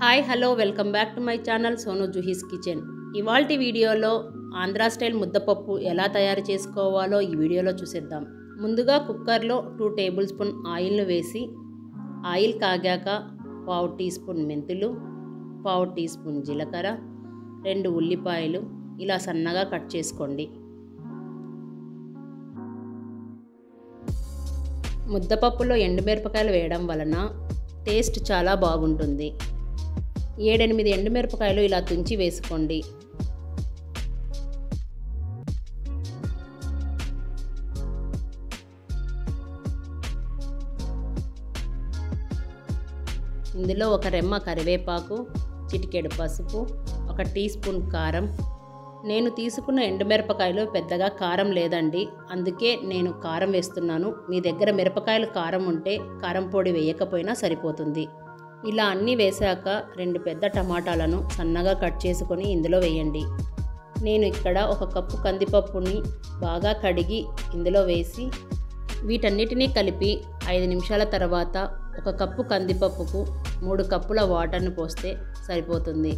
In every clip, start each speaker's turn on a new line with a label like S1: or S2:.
S1: Hi hello welcome back to my channel Sonu Juhi's kitchen. ఇవాల్టి వీడియోలో Andhra style ముద్దపప్పు ఎలా తయారు చేసుకోవాలో ఈ వీడియోలో చూసేద్దాం. ముందుగా కుక్కర్లో 2 టేబుల్ స్పూన్ ఆయిల్ను వేసి ఆయిల్ కాగాక 1/2 టీ స్పూన్ మెంతులు, 1/2 టీ స్పూన్ జీలకర్ర, 2 ఉల్లిపాయలు ఇలా సన్నగా కట్ చేసుకోండి. ముద్దపప్పులో ఎండుమిరపకాయలు వేయడం వలన టేస్ట్ చాలా బాగుంటుంది. 7-8 ఎండుమిరపకాయలు ఇలా తుంచి వేసుకోండి. ఇందులో ఒక రెమ్మ కరివేపాకు, చిటికెడు పసుపు, 1 టీ స్పూన్ కారం. నేను తీసుకున్న ఎండుమిరపకాయలు పెద్దగా కారం లేదండి, అందుకే నేను కారం వేస్తున్నాను. మీ దగ్గర మిరపకాయలు కారం ఉంటే కారం పొడి వేయకపోయినా సరిపోతుంది. ఇలా అన్నీ వేశాక 2 పెద్ద టమాటాలను సన్నగా కట్ చేసుకొని ఇందులో వేయండి. నేను ఇక్కడ 1 కప్పు కందిపప్పుని బాగా కడిగి ఇందులో వేసి వీటన్నిటినీ కలిపి 5 నిమిషాల తర్వాత 1 కప్పు కందిపప్పుకు 3 కప్పుల వాటర్ను పోస్తే సరిపోతుంది.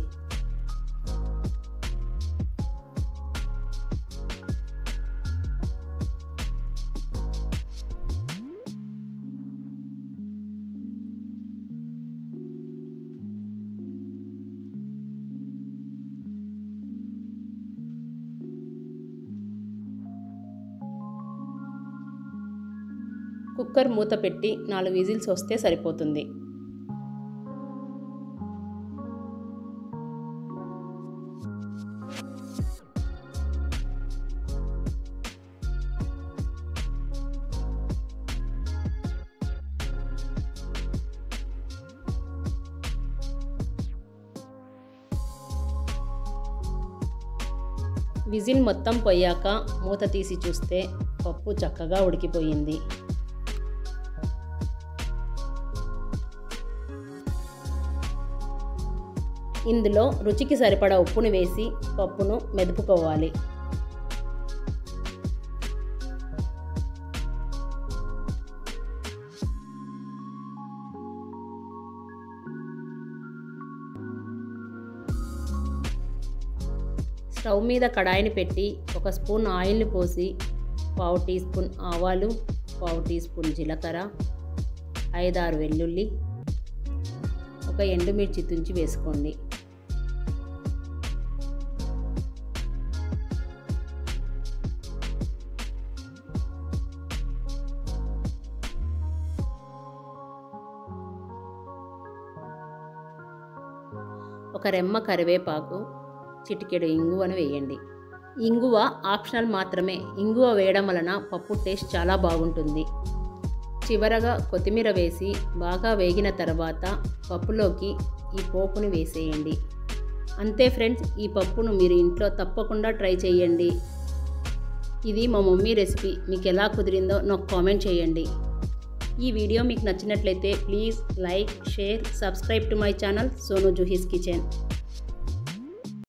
S1: కుక్కర్ మూత పెట్టి 4 విజిల్స్ వస్తే సరిపోతుంది. విజిల్ మొత్తం పోయాక మూత తీసి చూస్తే పప్పు చక్కగా ఉడికిపోయింది. ఇందులో రుచికి సరిపడా ఉప్పును వేసి పప్పును మెదుపుకోవాలి. స్టవ్ మీద కడాయిని పెట్టి 1 స్పూన్ ఆయిల్ని పోసి 1/2 టీ స్పూన్ ఆవాలు, 1/2 టీ స్పూన్ జీలకర్ర, 5-6 వెల్లుల్లి, 1 ఎండుమిర్చి తుంచి వేసుకోండి. ఒక రెమ్మ కరివేపాకు, చిటికెడు ఇంగువను వేయండి. ఇంగువ ఆప్షనల్ మాత్రమే. ఇంగువ వేయడం వలన పప్పు టేస్ట్ చాలా బాగుంటుంది. చివరగా కొత్తిమీర వేసి బాగా వేగిన తర్వాత పప్పులోకి ఈ పోపుని వేసేయండి. అంతే ఫ్రెండ్స్, ఈ పప్పును మీరు ఇంట్లో తప్పకుండా ట్రై చేయండి. ఇది మా మమ్మీ రెసిపీ. మీకు ఎలా కుదిరిందో నాకు కామెంట్ చేయండి. ఈ వీడియో మీకు నచ్చినట్లయితే please like, share, subscribe to my channel Sonu Juhi's kitchen.